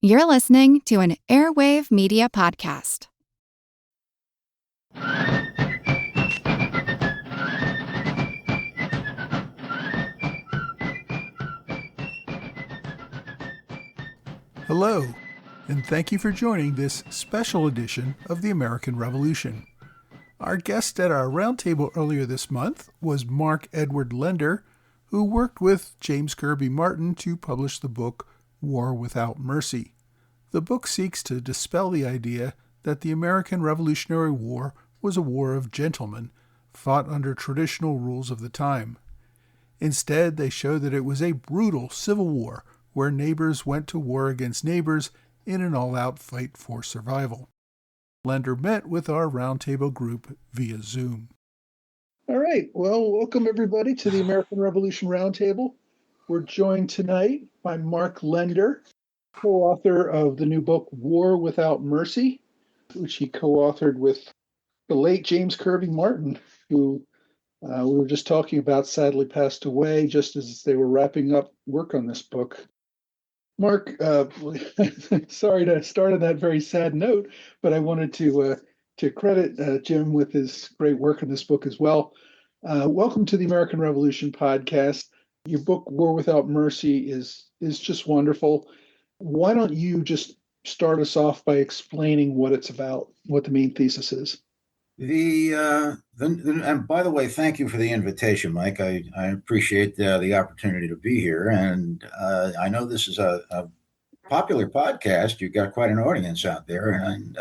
You're listening to an Airwave Media Podcast. Hello, and thank you for joining this special edition of the American Revolution. Our guest at our roundtable earlier this month was Mark Edward Lender, who worked with James Kirby Martin to publish the book War Without Mercy. The book seeks to dispel the idea that the American Revolutionary War was a war of gentlemen, fought under traditional rules of the time. Instead, they show that it was a brutal civil war where neighbors went to war against neighbors in an all-out fight for survival. Lender met with our roundtable group via Zoom. All right. Well, welcome everybody to the American Revolution Roundtable. We're joined tonight by Mark Lender, co-author of the new book, War Without Mercy, which he co-authored with the late James Kirby Martin, who we were just talking about, sadly passed away just as they were wrapping up work on this book. Mark, sorry to start on that very sad note, but I wanted to credit Jim with his great work on this book as well. Welcome to the American Revolution podcast. Your book, War Without Mercy, is just wonderful. Why don't you just start us off by explaining what it's about, what the main thesis is? And by the way, thank you for the invitation, Mike. I appreciate the opportunity to be here. And I know this is a popular podcast. You've got quite an audience out there, and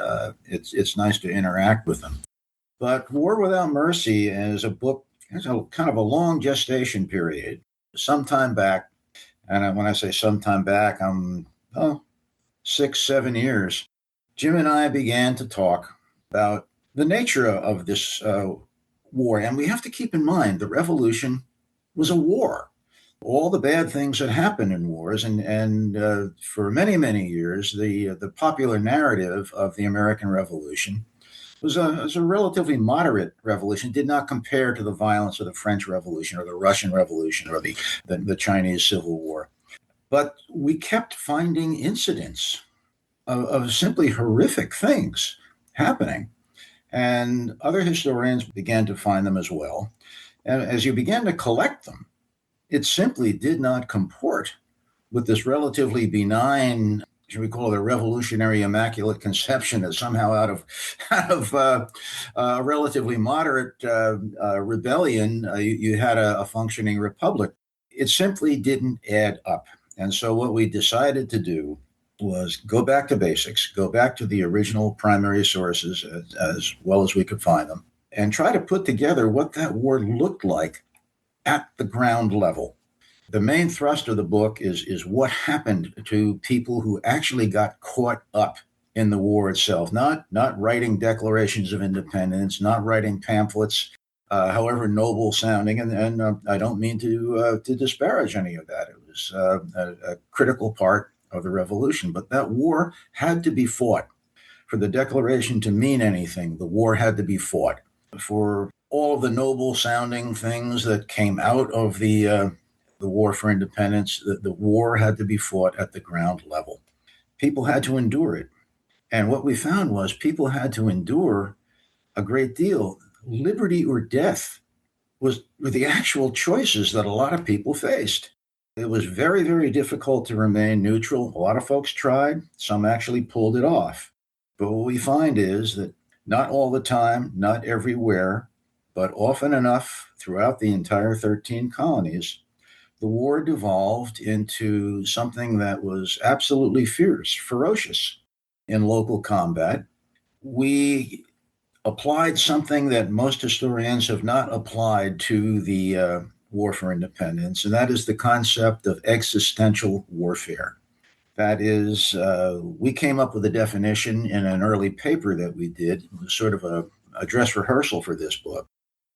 it's nice to interact with them. But War Without Mercy is a book, it's a kind of a long gestation period. Sometime back, and when I say sometime back, I'm 6-7 years, Jim and I began to talk about the nature of this war. And we have to keep in mind the revolution was a war. All the bad things that happen in wars, and for many, many years, the popular narrative of the American Revolution was a relatively moderate revolution, did not compare to the violence of the French Revolution or the Russian Revolution or the Chinese Civil War. But we kept finding incidents of simply horrific things happening. And other historians began to find them as well. And as you began to collect them, it simply did not comport with this relatively benign, should we call it a revolutionary immaculate conception, that somehow out of a relatively moderate rebellion, you had a functioning republic. It simply didn't add up. And so what we decided to do was go back to basics, go back to the original primary sources as well as we could find them, and try to put together what that war looked like at the ground level. The main thrust of the book is what happened to people who actually got caught up in the war itself, not writing declarations of independence, not writing pamphlets, however noble sounding, and I don't mean to disparage any of that. It was a critical part of the revolution, but that war had to be fought. For the declaration to mean anything, the war had to be fought. For all of the noble sounding things that came out of the war for independence, the war had to be fought at the ground level. People had to endure it. And what we found was people had to endure a great deal. Liberty or death were the actual choices that a lot of people faced. It was very, very difficult to remain neutral. A lot of folks tried. Some actually pulled it off. But what we find is that not all the time, not everywhere, but often enough throughout the entire 13 colonies, the war devolved into something that was absolutely fierce, ferocious in local combat. We applied something that most historians have not applied to the war for independence, and that is the concept of existential warfare. That is, we came up with a definition in an early paper that we did. It was sort of a dress rehearsal for this book.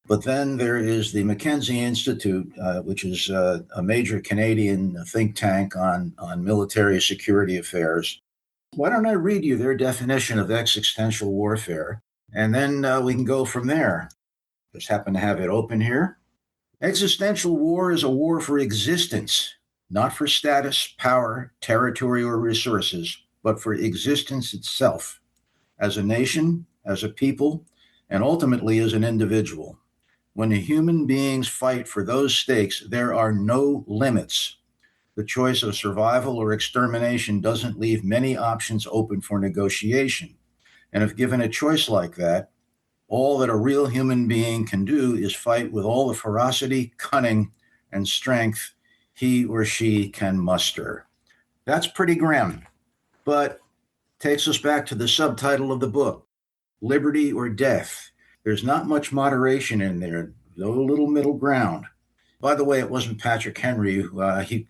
But then there is the Mackenzie Institute, which is a major Canadian think tank on military security affairs. Why don't I read you their definition of existential warfare? And then we can go from there. Just happen to have it open here. Existential war is a war for existence, not for status, power, territory, or resources, but for existence itself, as a nation, as a people, and ultimately as an individual. When the human beings fight for those stakes, there are no limits. The choice of survival or extermination doesn't leave many options open for negotiation. And if given a choice like that, all that a real human being can do is fight with all the ferocity, cunning, and strength he or she can muster. That's pretty grim, but takes us back to the subtitle of the book, Liberty or Death. There's not much moderation in there, no little middle ground. By the way, it wasn't Patrick Henry. He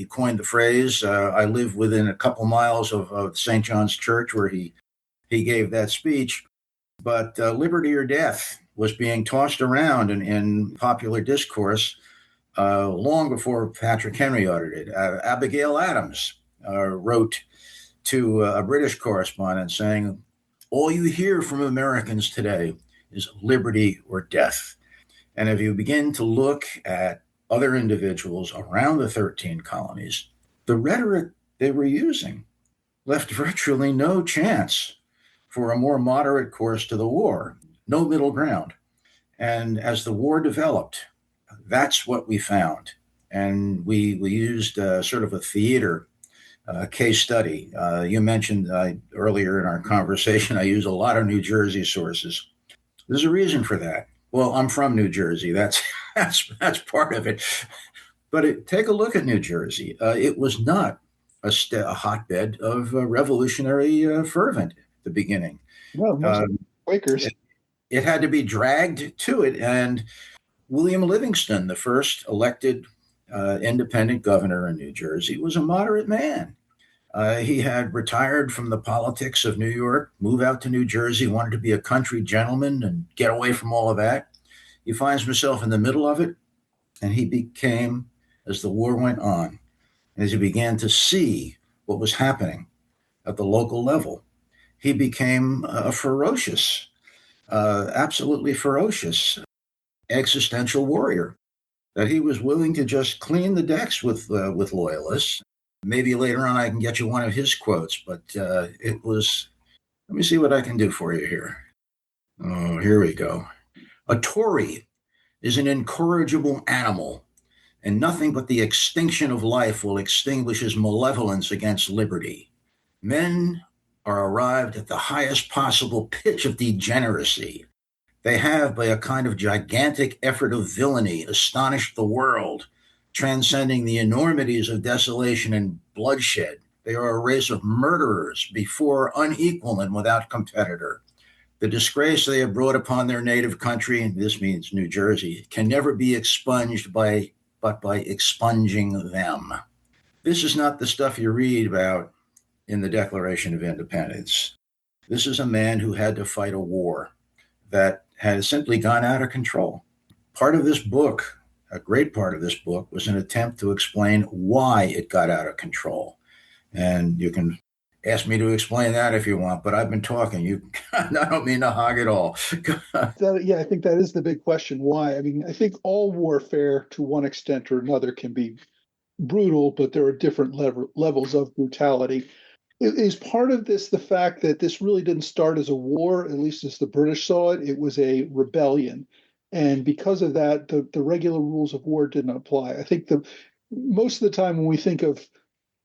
coined the phrase. I live within a couple miles of St. John's Church where he gave that speech. But liberty or death was being tossed around in popular discourse long before Patrick Henry uttered it. Abigail Adams wrote to a British correspondent saying, all you hear from Americans today is liberty or death. And if you begin to look at other individuals around the 13 colonies, the rhetoric they were using left virtually no chance for a more moderate course to the war, no middle ground. And as the war developed, that's what we found. And we used sort of a theater case study. You mentioned earlier in our conversation, I use a lot of New Jersey sources. There's a reason for that. Well, I'm from New Jersey. That's part of it. But take a look at New Jersey. It was not a hotbed of revolutionary fervent at the beginning. No, most Quakers. It had to be dragged to it. And William Livingston, the first elected independent governor in New Jersey, was a moderate man. He had retired from the politics of New York, moved out to New Jersey, wanted to be a country gentleman and get away from all of that. He finds himself in the middle of it, and he became, as the war went on, as he began to see what was happening at the local level, he became a ferocious, absolutely ferocious existential warrior, that he was willing to just clean the decks with loyalists. Maybe later on I can get you one of his quotes, but it was, let me see what I can do for you here. Oh, here we go. A Tory is an incorrigible animal, and nothing but the extinction of life will extinguish his malevolence against liberty. Men are arrived at the highest possible pitch of degeneracy. They have, by a kind of gigantic effort of villainy, astonished the world, transcending the enormities of desolation and bloodshed. They are a race of murderers before unequal and without competitor. The disgrace they have brought upon their native country, and this means New Jersey, can never be expunged but by expunging them. This is not the stuff you read about in the Declaration of Independence. This is a man who had to fight a war that had simply gone out of control. Part of this book, a great part of this book, was an attempt to explain why it got out of control. And you can ask me to explain that if you want, but I've been talking. I don't mean to hog it all. Yeah, I think that is the big question. Why? I mean, I think all warfare to one extent or another can be brutal, but there are different levels of brutality. Is part of this the fact that this really didn't start as a war, at least as the British saw it? It was a rebellion. And because of that, the regular rules of war didn't apply. I think most of the time when we think of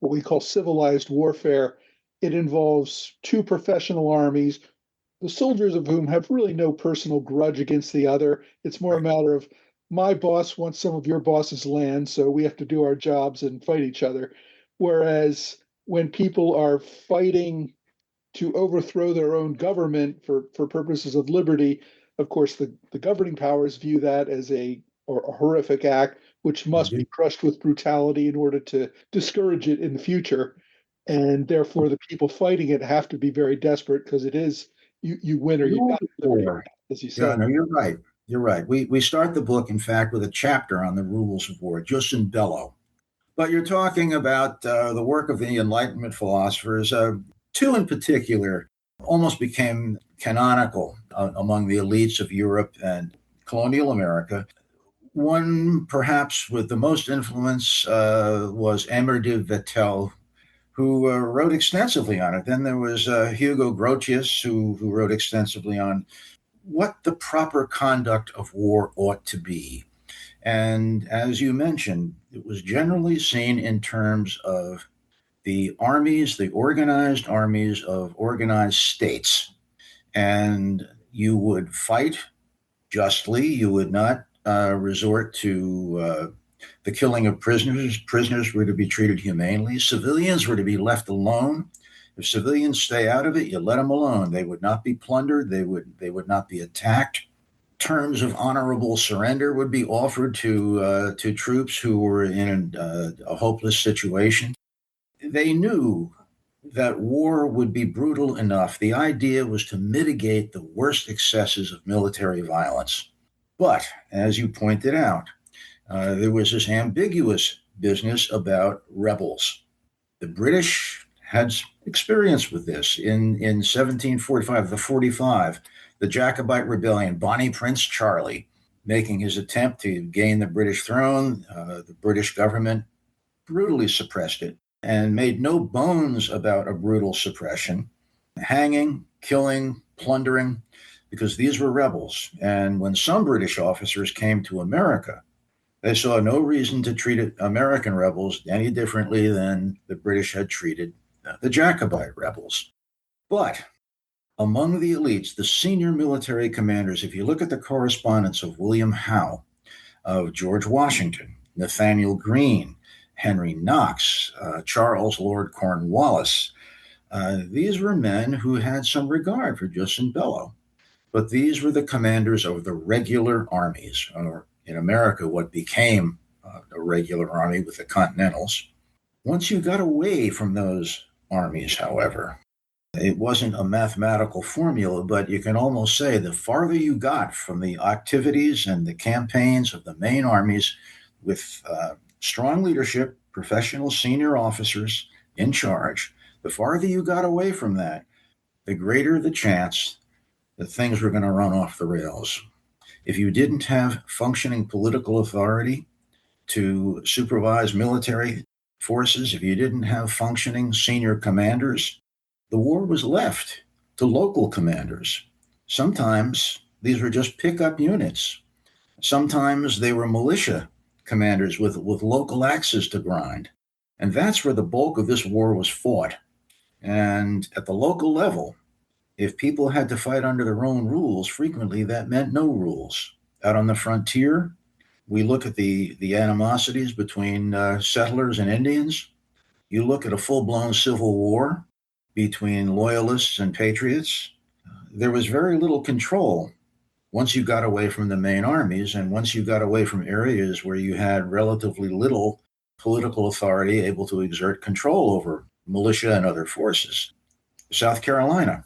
what we call civilized warfare, it involves two professional armies, the soldiers of whom have really no personal grudge against the other. It's more a matter of my boss wants some of your boss's land, so we have to do our jobs and fight each other. Whereas when people are fighting to overthrow their own government for purposes of liberty, of course, the governing powers view that as a horrific act, which must be crushed with brutality in order to discourage it in the future. And therefore, the people fighting it have to be very desperate because it is you win or you die, liberty, as you Yeah, said. no, you're right. You're right. We start the book, in fact, with a chapter on the rules of war, jus in bello. But you're talking about the work of the Enlightenment philosophers. Two in particular almost became canonical among the elites of Europe and colonial America. One, perhaps with the most influence, was Emer de Vattel, who wrote extensively on it. Then there was Hugo Grotius, who wrote extensively on what the proper conduct of war ought to be. And as you mentioned, it was generally seen in terms of the armies, the organized armies of organized states. And you would fight justly. You would not resort to the killing of prisoners. Prisoners were to be treated humanely. Civilians were to be left alone. If civilians stay out of it, you let them alone. They would not be plundered. They would not be attacked. Terms of honorable surrender would be offered to troops who were in a hopeless situation. They knew that war would be brutal enough. The idea was to mitigate the worst excesses of military violence. But as you pointed out, there was this ambiguous business about rebels. The British had experience with this in 1745, the 45, the Jacobite Rebellion, Bonnie Prince Charlie making his attempt to gain the British throne. The British government brutally suppressed it and made no bones about a brutal suppression, hanging, killing, plundering, because these were rebels. And when some British officers came to America, they saw no reason to treat American rebels any differently than the British had treated the Jacobite rebels. But among the elites, the senior military commanders, if you look at the correspondence of William Howe, of George Washington, Nathaniel Greene, Henry Knox, Charles Lord Cornwallis, these were men who had some regard for jus and bello. But these were the commanders of the regular armies, or in America, what became a regular army with the Continentals. Once you got away from those armies, however, it wasn't a mathematical formula, but you can almost say the farther you got from the activities and the campaigns of the main armies with strong leadership, professional senior officers in charge, the farther you got away from that, the greater the chance that things were going to run off the rails. If you didn't have functioning political authority to supervise military forces, if you didn't have functioning senior commanders, the war was left to local commanders. Sometimes these were just pickup units. Sometimes they were militia commanders with local axes to grind. And that's where the bulk of this war was fought. And at the local level, if people had to fight under their own rules, frequently that meant no rules. Out on the frontier, we look at the animosities between settlers and Indians. You look at a full-blown civil war between loyalists and patriots. There was very little control once you got away from the main armies, and once you got away from areas where you had relatively little political authority able to exert control over militia and other forces. South Carolina.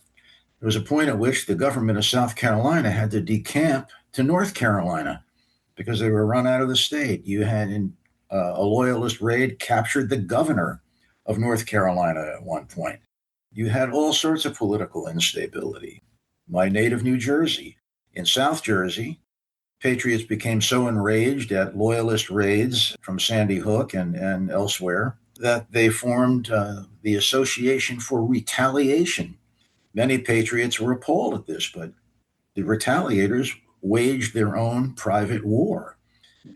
There was a point at which the government of South Carolina had to decamp to North Carolina because they were run out of the state. You had a loyalist raid captured the governor of North Carolina at one point. You had all sorts of political instability. My native New Jersey. In South Jersey, patriots became so enraged at loyalist raids from Sandy Hook and elsewhere that they formed the Association for Retaliation. Many patriots were appalled at this, but the retaliators waged their own private war.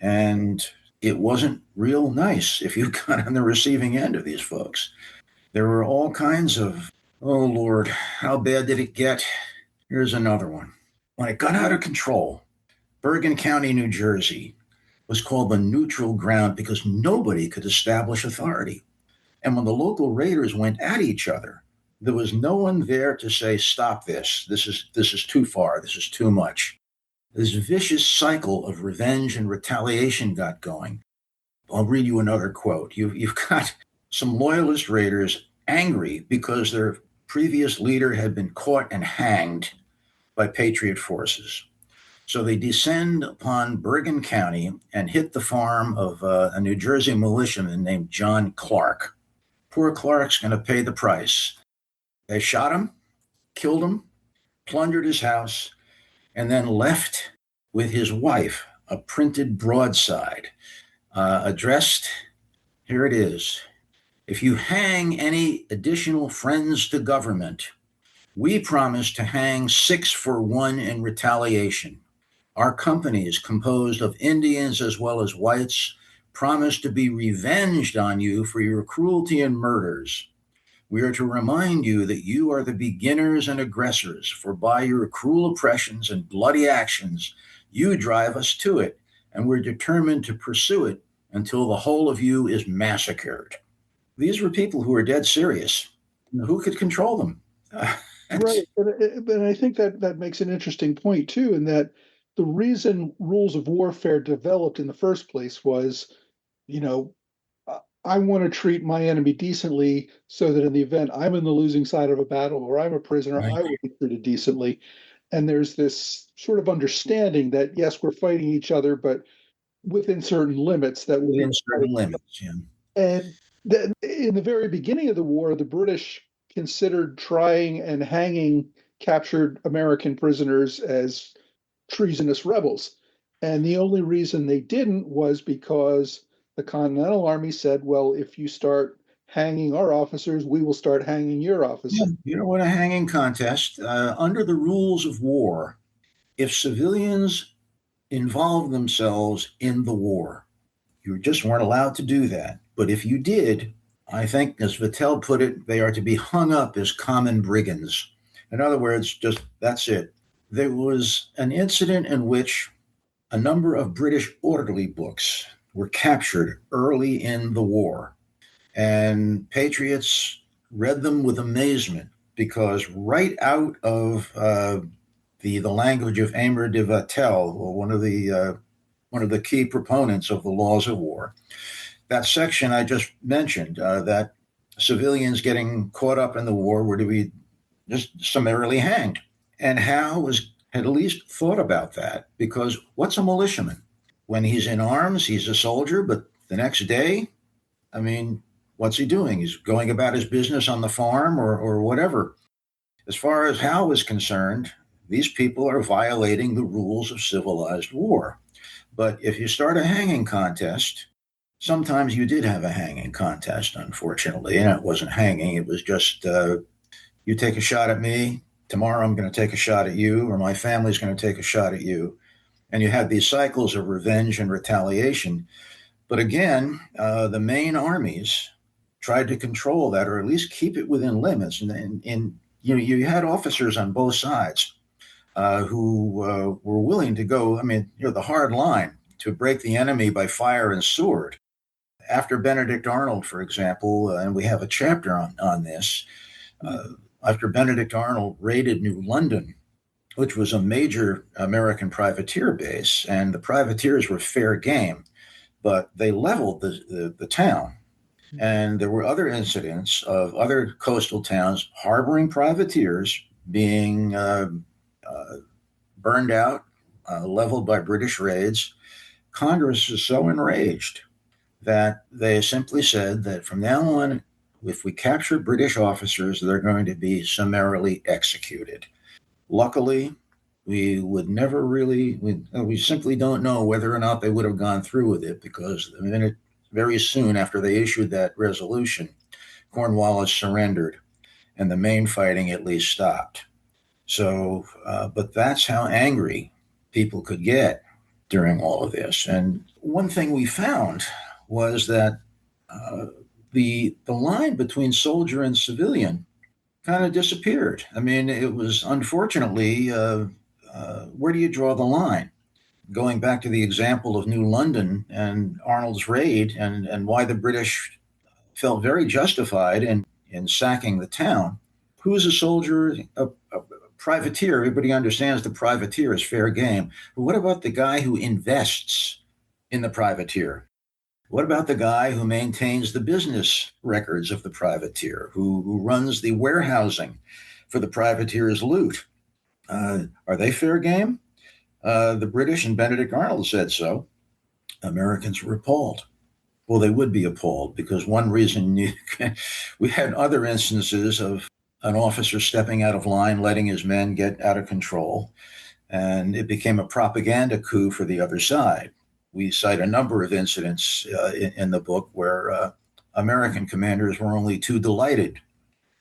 And it wasn't real nice if you got on the receiving end of these folks. There were all kinds of, oh Lord, how bad did it get? Here's another one. When it got out of control, Bergen County, New Jersey was called the neutral ground because nobody could establish authority. And when the local raiders went at each other, there was no one there to say, stop this. This is too far. This is too much. This vicious cycle of revenge and retaliation got going. I'll read you another quote. You've got some loyalist raiders angry because their previous leader had been caught and hanged by patriot forces. So they descend upon Bergen County and hit the farm of a New Jersey militiaman named John Clark. Poor Clark's going to pay the price. They shot him, killed him, plundered his house, and then left with his wife a printed broadside addressed, here it is, If you hang any additional friends to government, we promise to hang 6 for 1 in retaliation. Our companies, composed of Indians as well as whites, promise to be revenged on you for your cruelty and murders. We are to remind you that you are the beginners and aggressors, for by your cruel oppressions and bloody actions, you drive us to it, and we're determined to pursue it until the whole of you is massacred. These were people who were dead serious. Who could control them? Right. And I think that makes an interesting point too, in that the reason rules of warfare developed in the first place was, you know, I want to treat my enemy decently so that in the event I'm in the losing side of a battle or I'm a prisoner, Right. I will be treated decently. And there's this sort of understanding that, yes, we're fighting each other, but within certain limits that will be. Within certain limits, yeah. And then in the very beginning of the war, the British considered trying and hanging captured American prisoners as treasonous rebels. And the only reason they didn't was because the Continental Army said, well, if you start hanging our officers, we will start hanging your Yeah, officers. you know what? A hanging contest. Under the rules of war, if civilians involved themselves in the war, you just weren't allowed to do that. But if you did, I think, as Vattel put it, they are to be hung up as common brigands. In other words, just that's it. There was an incident in which a number of British orderly books were captured early in the war, and patriots read them with amazement because right out of the language of Aymer de Vattel, one of the key proponents of the laws of war, that section I just mentioned, that civilians getting caught up in the war were to be just summarily hanged. And Howe had at least thought about that, because what's a militiaman? When he's in arms, he's a soldier, but the next day, I mean, what's he doing? He's going about his business on the farm or whatever. As far as Howe is concerned, these people are violating the rules of civilized war. But if you start a hanging contest, sometimes you did have a hanging contest, unfortunately, and it wasn't hanging. It was just you take a shot at me. Tomorrow I'm going to take a shot at you, or my family's going to take a shot at you. And you had these cycles of revenge and retaliation. But again, the main armies tried to control that, or at least keep it within limits. And you know, you had officers on both sides who were willing to go. I mean, you know, the hard line to break the enemy by fire and sword. After Benedict Arnold, for example, and we have a chapter on this. After Benedict Arnold raided New London, which was a major American privateer base, and the privateers were fair game, but they leveled the town. And there were other incidents of other coastal towns harboring privateers being burned out, leveled by British raids. Congress is so enraged that they simply said that from now on, if we capture British officers, they're going to be summarily executed. Luckily, we would never really, we simply don't know whether or not they would have gone through with it, because the minute, very soon after they issued that resolution, Cornwallis surrendered and the main fighting at least stopped. So, but that's how angry people could get during all of this. And one thing we found was that the line between soldier and civilian kind of disappeared. I mean, it was unfortunately, where do you draw the line? Going back to the example of New London and Arnold's raid, and why the British felt very justified in sacking the town. Who's a soldier? A privateer. Everybody understands the privateer is fair game. But what about the guy who invests in the privateer? What about the guy who maintains the business records of the privateer, who runs the warehousing for the privateer's loot? Are they fair game? The British and Benedict Arnold said so. Americans were appalled. Well, they would be appalled, because one reason we had other instances of an officer stepping out of line, letting his men get out of control, and it became a propaganda coup for the other side. We cite a number of incidents in the book where American commanders were only too delighted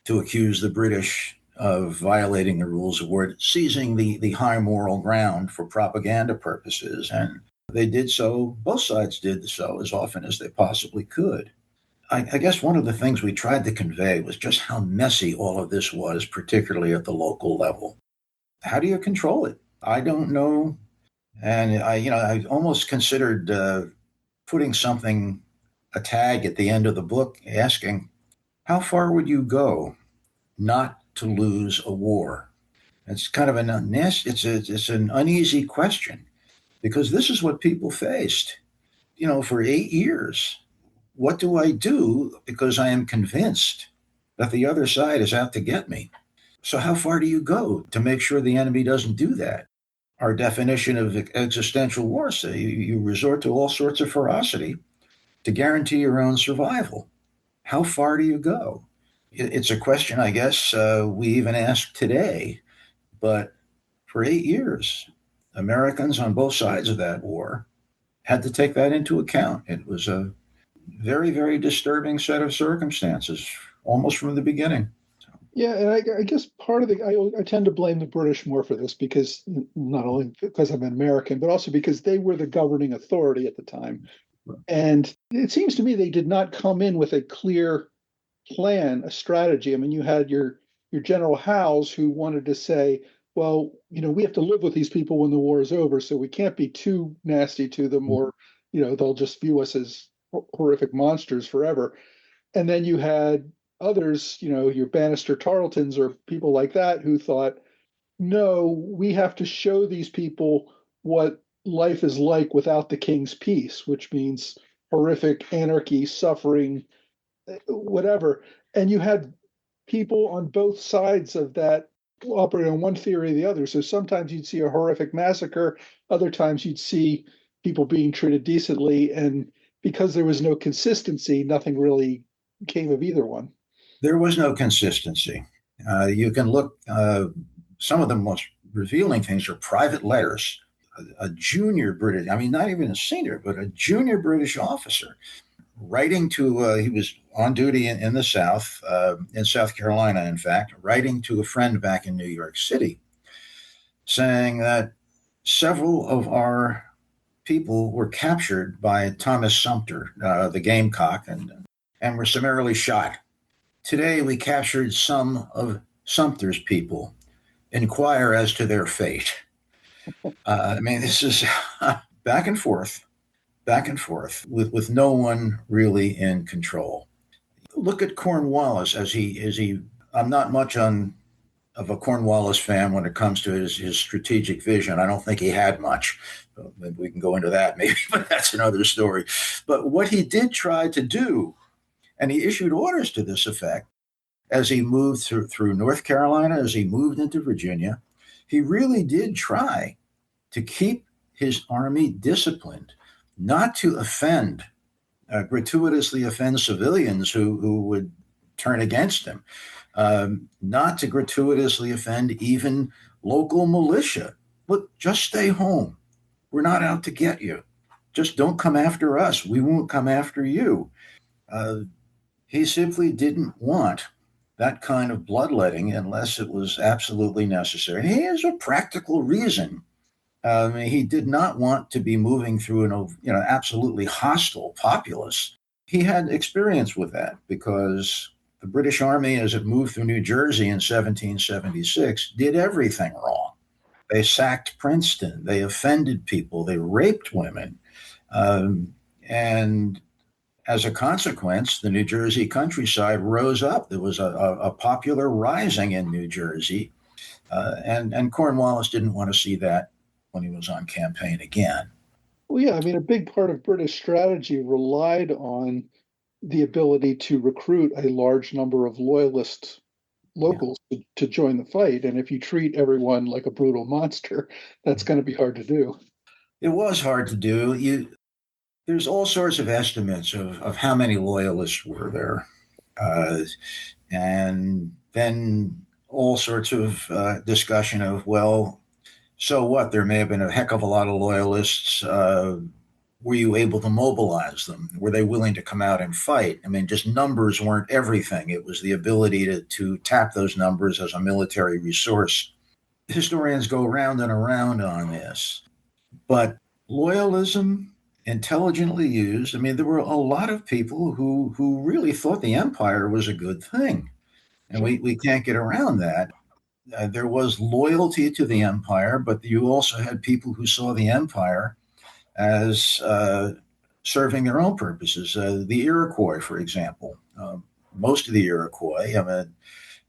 to accuse the British of violating the rules of war, seizing the high moral ground for propaganda purposes. And they did so, both sides did so as often as they possibly could. I guess one of the things we tried to convey was just how messy all of this was, particularly at the local level. How do you control it? I don't know. And I almost considered putting a tag at the end of the book asking, how far would you go not to lose a war? It's kind of it's an uneasy question because this is what people faced. For 8 years, what do I do because I am convinced that the other side is out to get me? So how far do you go to make sure the enemy doesn't do that? Our definition of existential war say you resort to all sorts of ferocity to guarantee your own survival. How far do you go? It's a question, I guess, we even ask today. But for 8 years, Americans on both sides of that war had to take that into account. It was a very, very disturbing set of circumstances, almost from the beginning. Yeah, and I guess part of I tend to blame the British more for this because not only because I'm an American, but also because they were the governing authority at the time. And it seems to me they did not come in with a clear plan, a strategy. I mean, you had your General Howes who wanted to say, well, we have to live with these people when the war is over, so we can't be too nasty to them, or they'll just view us as horrific monsters forever. And then you had others, your Bannister Tarletons or people like that who thought, no, we have to show these people what life is like without the king's peace, which means horrific anarchy, suffering, whatever. And you had people on both sides of that operating on one theory or the other. So sometimes you'd see a horrific massacre, other times you'd see people being treated decently. And because there was no consistency, nothing really came of either one. There was no consistency. You can look, some of the most revealing things are private letters. A junior British, I mean, not even a senior, but a junior British officer writing to, he was on duty in the South, in South Carolina, in fact, writing to a friend back in New York City, saying that several of our people were captured by Thomas Sumter, the Gamecock, and were summarily shot. Today, we captured some of Sumter's people. Inquire as to their fate. I mean, this is back and forth with no one really in control. Look at Cornwallis as he. I'm not much of a Cornwallis fan when it comes to his strategic vision. I don't think he had much. Maybe we can go into that maybe, but that's another story. But what he did try to do, and he issued orders to this effect, as he moved through North Carolina, as he moved into Virginia, he really did try to keep his army disciplined, not to gratuitously offend civilians who would turn against him, not to gratuitously offend even local militia. Look, just stay home. We're not out to get you. Just don't come after us. We won't come after you. He simply didn't want that kind of bloodletting unless it was absolutely necessary. He has a practical reason. He did not want to be moving through an absolutely hostile populace. He had experience with that because the British Army, as it moved through New Jersey in 1776, did everything wrong. They sacked Princeton. They offended people. They raped women. And as a consequence, the New Jersey countryside rose up. There was a popular rising in New Jersey. And Cornwallis didn't want to see that when he was on campaign again. Well, yeah, I mean, a big part of British strategy relied on the ability to recruit a large number of loyalist locals to join the fight. And if you treat everyone like a brutal monster, that's going to be hard to do. It was hard to do. There's all sorts of estimates of how many loyalists were there. And then all sorts of discussion of, well, so what? There may have been a heck of a lot of loyalists. were you able to mobilize them? Were they willing to come out and fight? I mean, just numbers weren't everything. It was the ability to tap those numbers as a military resource. Historians go round and around on this, but loyalism, intelligently used. I mean, there were a lot of people who really thought the empire was a good thing, and Sure. we can't get around that. There was loyalty to the empire, but you also had people who saw the empire as serving their own purposes. The Iroquois, for example, most of the Iroquois, I mean,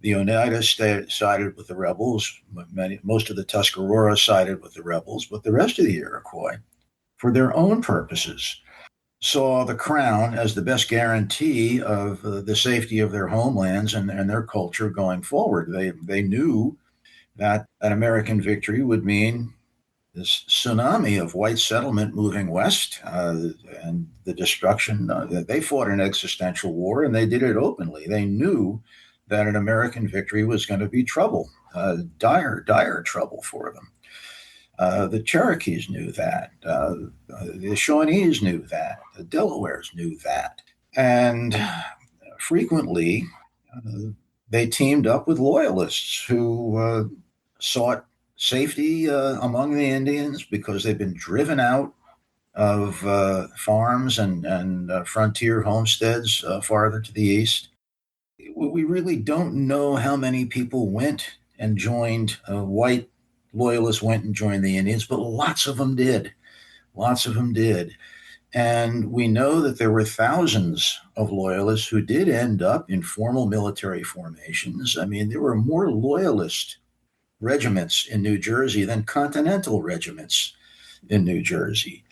the Oneida sided with the rebels. Most of the Tuscarora sided with the rebels, but the rest of the Iroquois, for their own purposes, saw the crown as the best guarantee of the safety of their homelands and their culture going forward. They knew that an American victory would mean this tsunami of white settlement moving west and the destruction. They fought an existential war and they did it openly. They knew that an American victory was going to be trouble, dire trouble for them. The Cherokees knew that. The Shawnees knew that. The Delawares knew that. And frequently, uh, they teamed up with loyalists who sought safety among the Indians because they've been driven out of farms and frontier homesteads farther to the east. We really don't know how many people went and joined, white loyalists went and joined the Indians, but lots of them did. Lots of them did. And we know that there were thousands of loyalists who did end up in formal military formations. I mean, there were more loyalist regiments in New Jersey than continental regiments in New Jersey.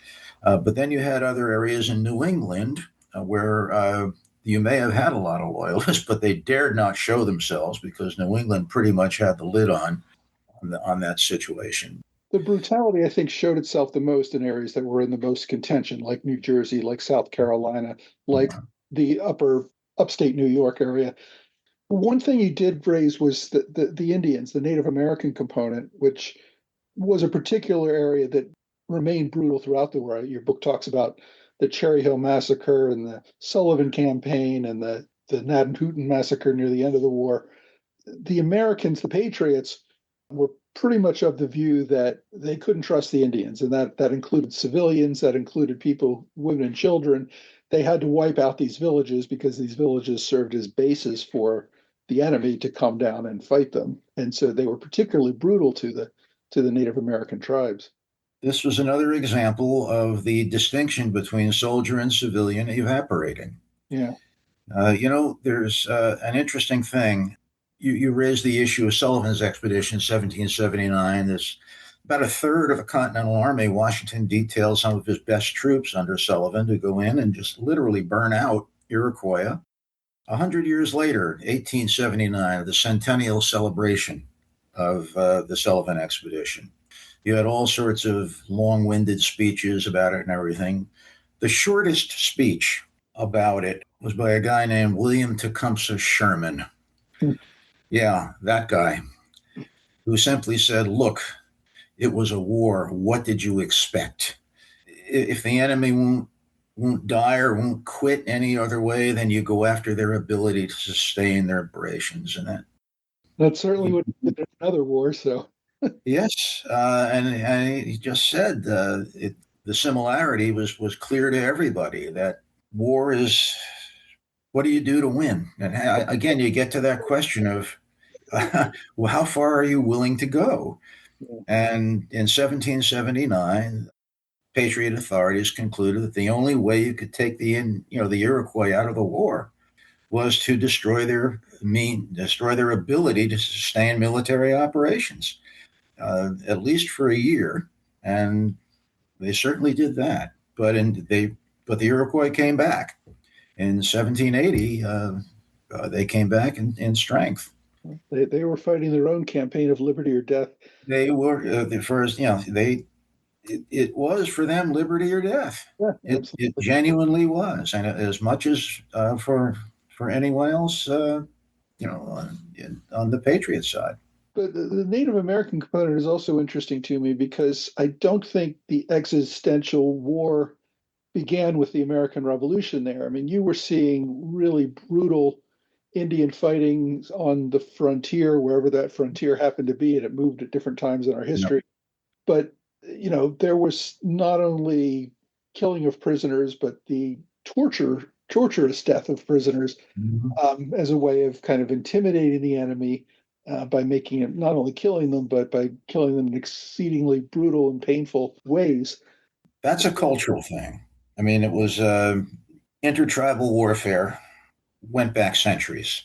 But then you had other areas in New England where you may have had a lot of loyalists, but they dared not show themselves because New England pretty much had the lid on that situation. The brutality, I think, showed itself the most in areas that were in the most contention, like New Jersey, like South Carolina, like Yeah. the upstate New York area. One thing you did raise was the Indians, the Native American component, which was a particular area that remained brutal throughout the war. Your book talks about the Cherry Hill Massacre and the Sullivan Campaign and the Nantucket Massacre near the end of the war. The Americans, the Patriots, were pretty much of the view that they couldn't trust the Indians, and that included civilians, that included people, women and children. They had to wipe out these villages because these villages served as bases for the enemy to come down and fight them. And so they were particularly brutal to the Native American tribes. This was another example of the distinction between soldier and civilian evaporating. Yeah. There's an interesting thing. You raised the issue of Sullivan's expedition, 1779. There's about a third of the Continental Army. Washington detailed some of his best troops under Sullivan to go in and just literally burn out Iroquois. 100 years later, 1879, the centennial celebration of the Sullivan expedition. You had all sorts of long-winded speeches about it and everything. The shortest speech about it was by a guy named William Tecumseh Sherman. Yeah, that guy, who simply said, look, it was a war. What did you expect? If the enemy won't die or won't quit any other way, then you go after their ability to sustain their operations. And that, That certainly would have been another war. So yes, and he just said the similarity was clear to everybody that war is what do you do to win? And again, you get to that question of well, how far are you willing to go? yeah, And in 1779, Patriot authorities concluded that the only way you could take the Iroquois out of the war was to destroy their ability to sustain military operations, at least for a year, and they certainly did that. But the Iroquois came back in 1780. They came back in strength. they were fighting their own campaign of liberty or death. They were the first. It was for them liberty or death. Yeah, It absolutely. genuinely was, and as much as for anyone else, on the Patriot side. But the Native American component is also interesting to me because I don't think the existential war began with the American Revolution there. I mean, you were seeing really brutal Indian fighting on the frontier, wherever that frontier happened to be, and it moved at different times in our Yep. history. But, there was not only killing of prisoners, but the torturous death of prisoners Mhm. as a way of kind of intimidating the enemy by making it not only killing them, but by killing them in exceedingly brutal and painful ways. That's a cultural thing. I mean, it was intertribal warfare, went back centuries.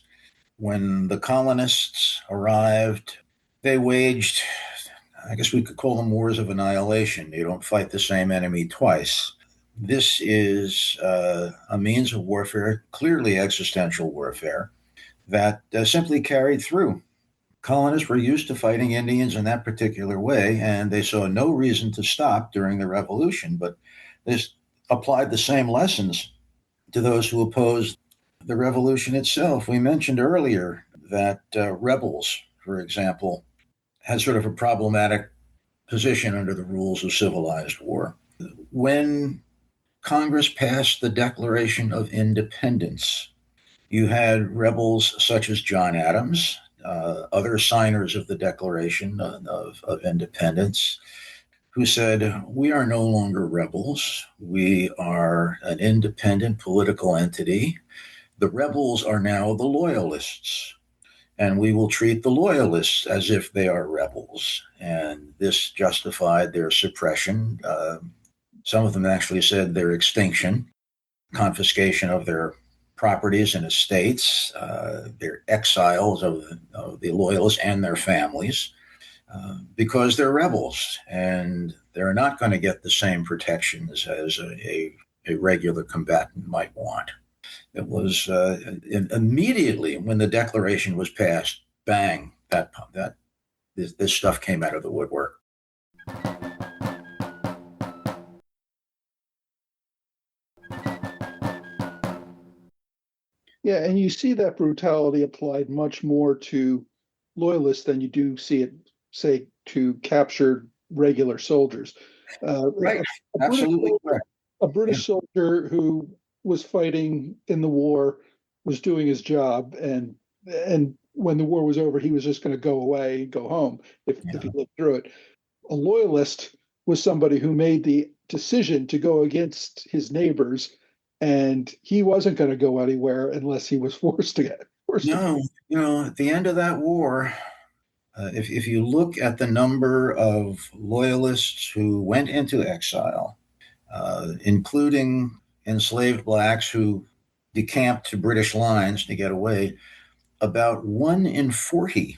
When the colonists arrived, they waged, I guess we could call them wars of annihilation. You don't fight the same enemy twice. This is a means of warfare, clearly existential warfare, that simply carried through. Colonists were used to fighting Indians in that particular way, and they saw no reason to stop during the Revolution. But this applied the same lessons to those who opposed the revolution itself. We mentioned earlier that rebels, for example, had sort of a problematic position under the rules of civilized war. When Congress passed the Declaration of Independence, you had rebels such as John Adams, other signers of the Declaration of Independence, who said, "We are no longer rebels. We are an independent political entity. The rebels are now the loyalists, and we will treat the loyalists as if they are rebels." And this justified their suppression. Some of them actually said their extinction, confiscation of their properties and estates, their exiles of the loyalists and their families, because they're rebels and they're not going to get the same protections as a regular combatant might want. It was immediately when the Declaration was passed, bang, that this stuff came out of the woodwork. Yeah, and you see that brutality applied much more to loyalists than you do see it, say, to captured regular soldiers. Right. A British Absolutely soldier, correct. a Yeah. British soldier who was fighting in the war was doing his job, and when the war was over, he was just going to go away, go home if he Yeah. lived through it. A loyalist was somebody who made the decision to go against his neighbors, and he wasn't going to go anywhere unless he was forced to. No, at the end of that war, if you look at the number of loyalists who went into exile, including enslaved blacks who decamped to British lines to get away, about 1 in 40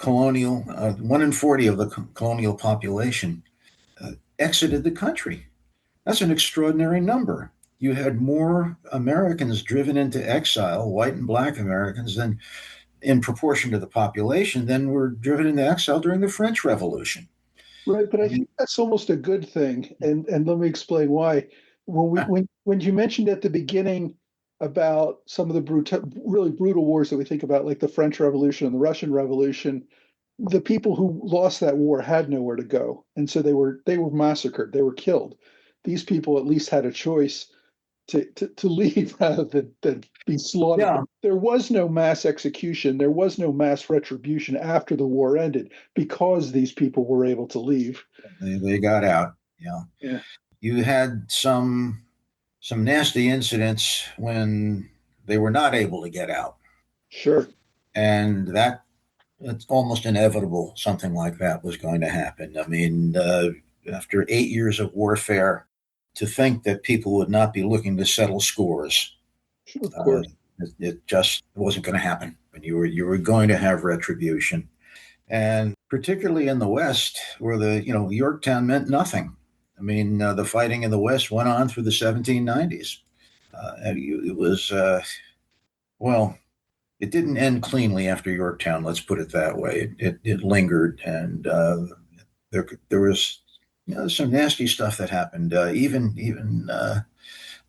of the colonial population exited the country. That's an extraordinary number. You had more Americans driven into exile, white and black Americans, than in proportion to the population, than were driven into exile during the French Revolution. Right, but I I mean, think that's almost a good thing, and let me explain why. When you mentioned at the beginning about some of the really brutal wars that we think about, like the French Revolution and the Russian Revolution, the people who lost that war had nowhere to go, and so they were massacred, they were killed. These people at least had a choice to leave rather than be slaughtered. yeah, There was no mass execution, there was no mass retribution after the war ended because these people were able to leave. they got out. Yeah, Yeah, you had some nasty incidents when they were not able to get out, sure. and that it's almost inevitable something like that was going to happen. I mean, after 8 years of warfare, to think that people would not be looking to settle scores, Sure, of uh, course. it just wasn't going to happen. And you were going to have retribution, and particularly in the West, where the Yorktown meant nothing. I mean, the fighting in the West went on through the 1790s. It was well, it didn't end cleanly after Yorktown. Let's put it that way. It lingered, and there was some nasty stuff that happened. Even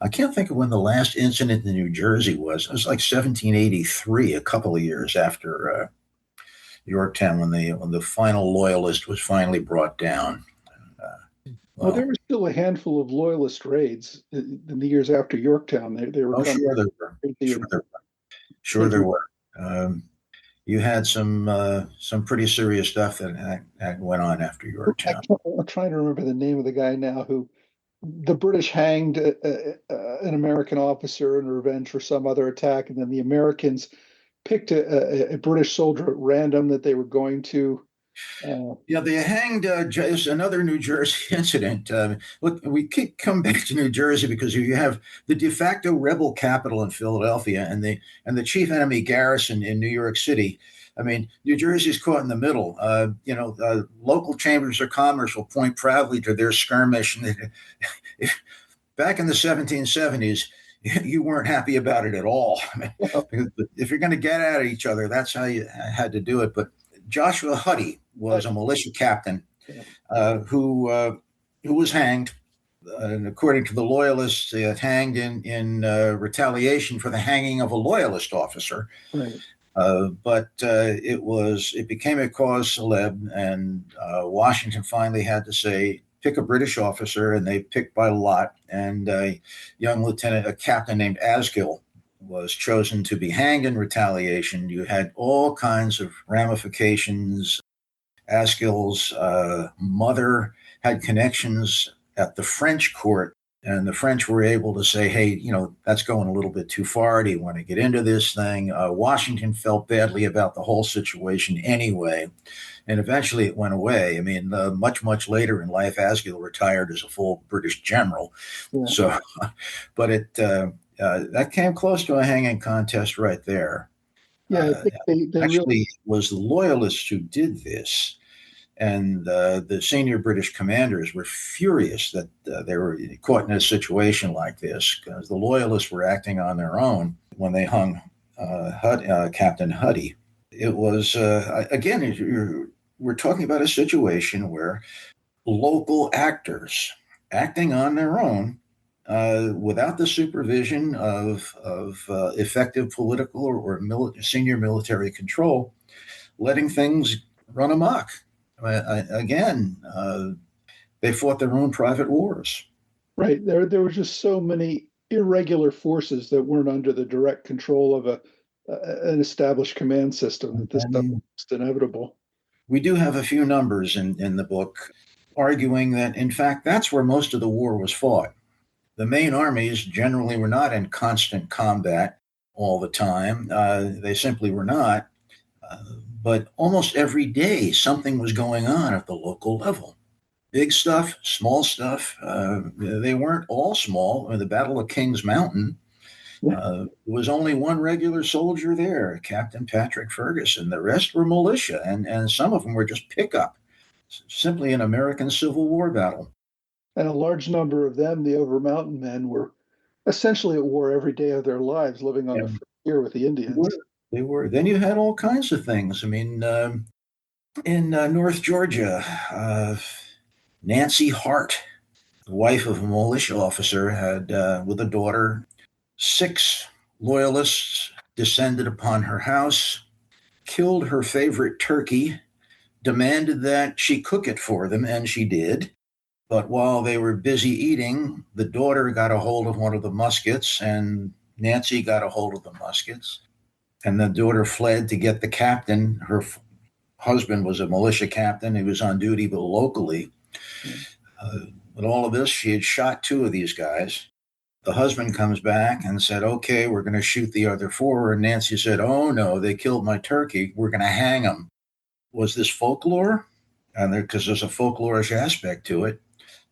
I can't think of when the last incident in New Jersey was. It was like 1783, a couple of years after Yorktown, when the final loyalist was finally brought down. Well, there Well, were still a handful of loyalist raids in the years after Yorktown. They were oh, coming sure there were. crazy Sure and there were. Sure there taking. were. You had some pretty serious stuff that went on after Yorktown. I'm trying to remember the name of the guy now who the British hanged an American officer in revenge for some other attack, and then the Americans picked a British soldier at random that they were going to. Yeah, they hanged another New Jersey incident. Look, we keep coming back to New Jersey because you have the de facto rebel capital in Philadelphia and the chief enemy garrison in New York City. I mean, New Jersey's caught in the middle. Local chambers of commerce will point proudly to their skirmish. And back in the 1770s, you weren't happy about it at all. I mean, because if you're going to get at each other, that's how you had to do it. But Joshua Huddy was a militia captain who was hanged. And according to the loyalists, hanged in retaliation for the hanging of a loyalist officer. Right. But it became a cause célèbre, and Washington finally had to say, pick a British officer, and they picked by lot. And a captain named Asgill, was chosen to be hanged in retaliation. You had all kinds of ramifications. Asgill's mother had connections at the French court, and the French were able to say, hey, that's going a little bit too far. Do you want to get into this thing? Washington felt badly about the whole situation anyway, and eventually it went away. I mean, much, much later in life, Asgill retired as a full British general. Yeah. So, but that came close to a hanging contest right there. Yeah, I think they Actually, really. it was the loyalists who did this. And the senior British commanders were furious that they were caught in a situation like this, because the loyalists were acting on their own when they hung Captain Huddy. It was, again, we're talking about a situation where local actors acting on their own without the supervision of effective political or senior military control, letting things run amok. Again, they fought their own private wars. Right. There were just so many irregular forces that weren't under the direct control of an established command system that this I stuff mean, was just inevitable. we do have a few numbers in the book arguing that, in fact, that's where most of the war was fought. The main armies generally were not in constant combat all the time. They simply were not. Uh, but almost every day, something was going on at the local level. Big stuff, small stuff. They weren't all small. The Battle of Kings Mountain, Yeah. there was only one regular soldier there, Captain Patrick Ferguson. The rest were militia, and some of them were just pickup, simply an American Civil War battle. And a large number of them, the Over Mountain men, were essentially at war every day of their lives, living on the And frontier with the they Indians. were. They were. Then you had all kinds of things. I mean, in North Georgia, Nancy Hart, the wife of a militia officer, had, with a daughter, 6 loyalists descended upon her house, killed her favorite turkey, demanded that she cook it for them, and she did. But while they were busy eating, the daughter got a hold of one of the muskets, and Nancy got a hold of the muskets. And the daughter fled to get the captain. Her husband was a militia captain. He was on duty, but locally. Uh, with all of this, she had shot 2 of these guys. The husband comes back and said, okay, we're going to shoot the other 4. And Nancy said, oh, no, they killed my turkey. We're going to hang them. Was this folklore? And because there's a folklorish aspect to it.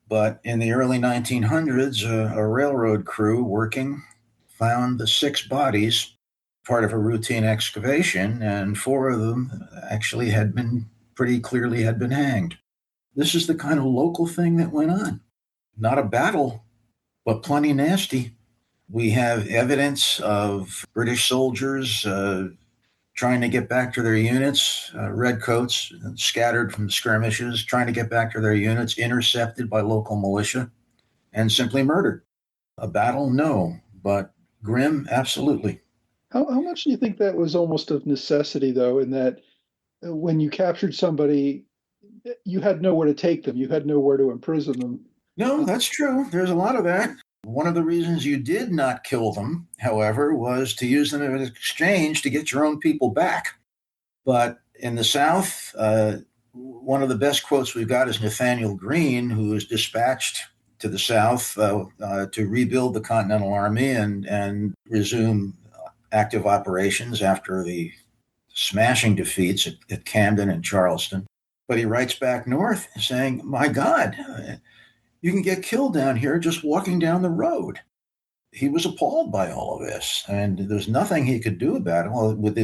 But in the early 1900s, a railroad crew working found the 6 bodies, part of a routine excavation, and 4 of them actually had been pretty clearly had been hanged. This is the kind of local thing that went on. Not a battle, but plenty nasty. We have evidence of British soldiers trying to get back to their units, redcoats scattered from skirmishes, trying to get back to their units, intercepted by local militia, and simply murdered. A battle, no, but grim, absolutely. How much do you think that was almost of necessity, though, in that when you captured somebody, you had nowhere to take them, you had nowhere to imprison them. No, that's true. There's a lot of that. One of the reasons you did not kill them, however, was to use them as exchange to get your own people back. But in the South, one of the best quotes we've got is Nathaniel Greene, who was dispatched to the South to rebuild the Continental Army and resume active operations after the smashing defeats at Camden and Charleston. But he writes back north saying, my God, you can get killed down here just walking down the road. He was appalled by all of this, and there's nothing he could do about it. Well, with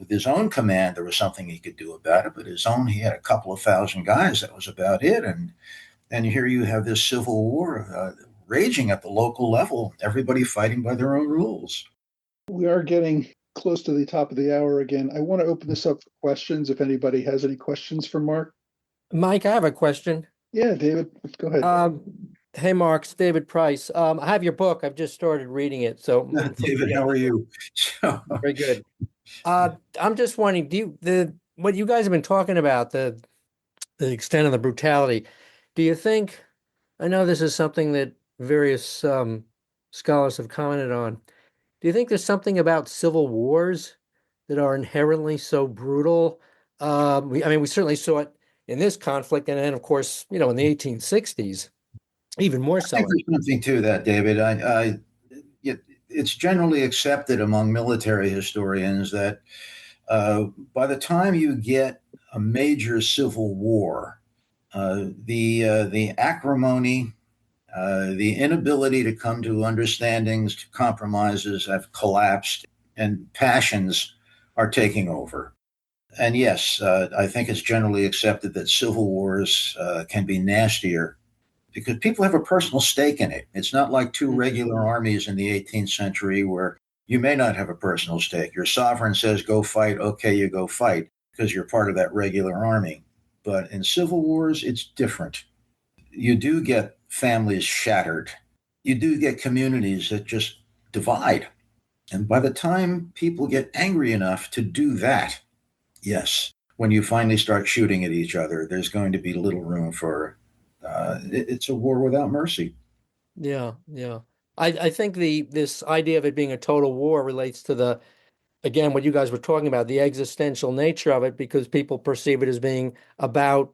his own command, there was something he could do about it, but he had a couple of thousand guys. That was about it. And here you have this civil war raging at the local level, everybody fighting by their own rules. We are getting close to the top of the hour again. I want to open this up for questions. If anybody has any questions for Mark. Mike, I have a question. Yeah, David, go ahead. Hey, Mark, it's David Price. I have your book. I've just started reading it. So, David, how are you? Very good. I'm just wondering, what you guys have been talking about, the extent of the brutality, do you think, I know this is something that various scholars have commented on, do you think there's something about civil wars that are inherently so brutal? We certainly saw it in this conflict, and then, of course, in the 1860s, even more so. I think there's something to that, David. It's generally accepted among military historians that by the time you get a major civil war, the acrimony, the inability to come to understandings, to compromises have collapsed, and passions are taking over. And yes, I think it's generally accepted that civil wars can be nastier because people have a personal stake in it. It's not like two regular armies in the 18th century where you may not have a personal stake. Your sovereign says, go fight. Okay, you go fight because you're part of that regular army. But in civil wars, it's different. You do get families shattered. You do get communities that just divide. And by the time people get angry enough to do that, yes, when you finally start shooting at each other, there's going to be little room for, it's a war without mercy. Yeah. I think this idea of it being a total war relates to again, what you guys were talking about, the existential nature of it, because people perceive it as being about,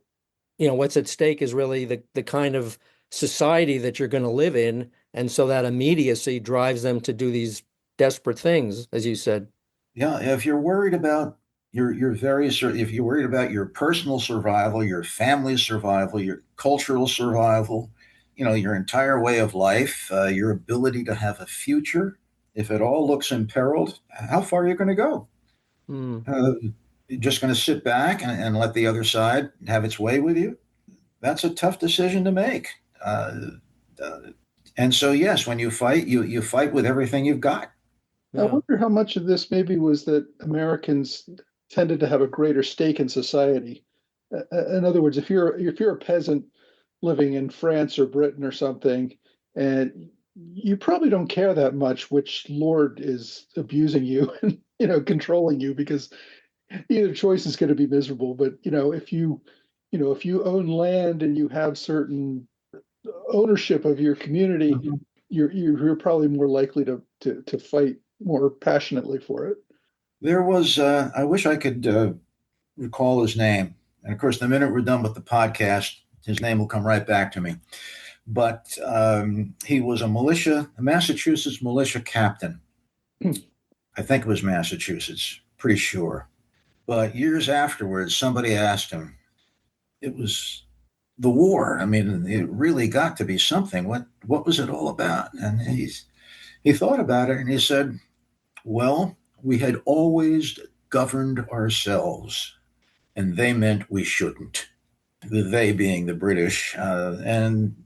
what's at stake is really the kind of society that you're going to live in. And so that immediacy drives them to do these desperate things, as you said. Yeah, if you're worried about if you're worried about your personal survival, your family's survival, your cultural survival, your entire way of life, your ability to have a future, if it all looks imperiled, how far are you going to go? You're just going to sit back and let the other side have its way with you? That's a tough decision to make. And so, yes, when you fight, you fight with everything you've got. I wonder how much of this maybe was that Americans tended to have a greater stake in society. In other words, if you're a peasant living in France or Britain or something, and you probably don't care that much which lord is abusing you and controlling you, because either choice is going to be miserable. But if you own land and you have certain ownership of your community, you're probably more likely to fight more passionately for it. There was, I wish I could recall his name. And of course, the minute we're done with the podcast, his name will come right back to me. But he was a Massachusetts militia captain. I think it was Massachusetts, pretty sure. But years afterwards, somebody asked him, it was the war. I mean, it really got to be something. What was it all about? And he thought about it and he said, well, we had always governed ourselves, and they meant we shouldn't. The they being the British. And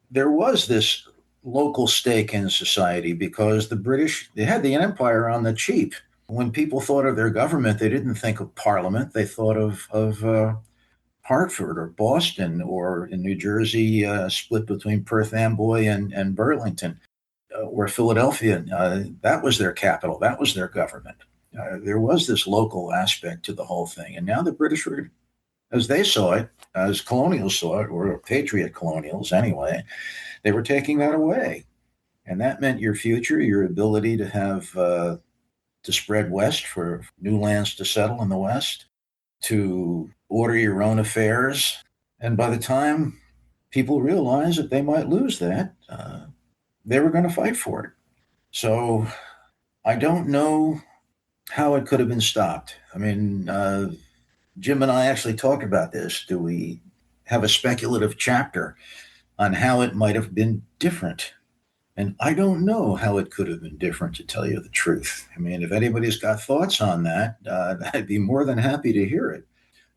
there was this local stake in society because the British, they had the empire on the cheap. When people thought of their government, they didn't think of Parliament. They thought of Hartford or Boston, or in New Jersey, split between Perth Amboy and Burlington. Or Philadelphia, that was their capital. That was their government. There was this local aspect to the whole thing. And now the British as they saw it, as colonials saw it, or patriot colonials anyway, they were taking that away. And that meant your future, your ability to have to spread west for new lands to settle in the west, to order your own affairs. And by the time people realized that they might lose that, they were going to fight for it. So I don't know how it could have been stopped. I mean, Jim and I actually talked about this. Do we have a speculative chapter on how it might have been different? And I don't know how it could have been different, to tell you the truth. I mean, if anybody's got thoughts on that, I'd be more than happy to hear it.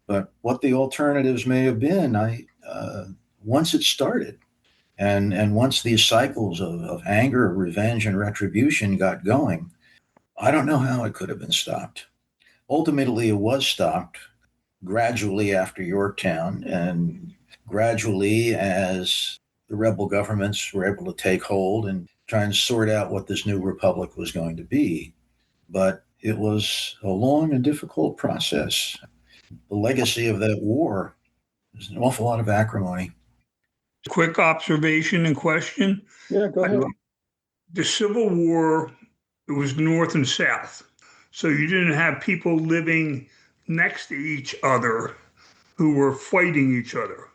But what the alternatives may have been, once it started, and once these cycles of anger, revenge, and retribution got going, I don't know how it could have been stopped. Ultimately, it was stopped gradually after Yorktown, and gradually as the rebel governments were able to take hold and try and sort out what this new republic was going to be. But it was a long and difficult process. The legacy of that war is an awful lot of acrimony. Quick observation and question. Yeah, go ahead. The Civil War, it was North and South. So you didn't have people living next to each other who were fighting each other.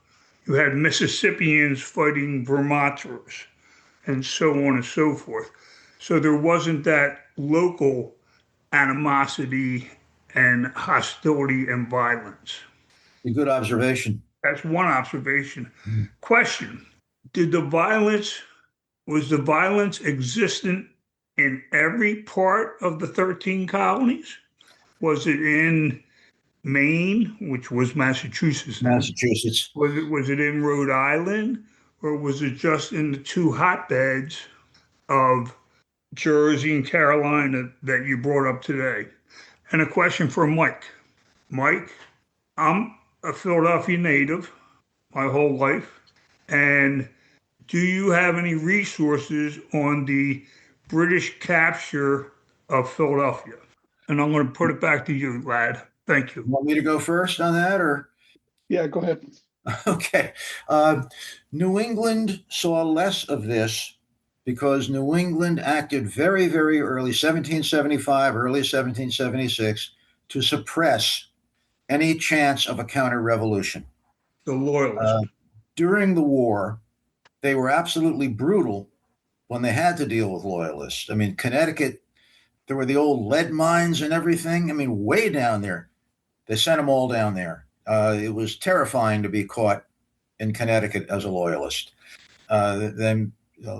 You had Mississippians fighting Vermonters and so on and so forth. So there wasn't that local animosity and hostility and violence. A good observation. That's one observation. Question: was the violence existent in every part of the 13 colonies? Was it in Maine, which was Massachusetts then? Massachusetts. Was it in Rhode Island, or was it just in the two hotbeds of Jersey and Carolina that you brought up today? And a question for Mike. Mike, I'm a Philadelphia native my whole life, and do you have any resources on the British capture of Philadelphia? And I'm going to put it back to you, lad. Thank you. Want me to go first on that, or? Yeah, go ahead. Okay. New England saw less of this because New England acted very, very early, 1775, early 1776, to suppress any chance of a counter-revolution. The loyalists. During the war, they were absolutely brutal when they had to deal with loyalists. I mean, Connecticut, there were the old lead mines and everything. I mean, way down there. They sent them all down there. It was terrifying to be caught in Connecticut as a loyalist. Then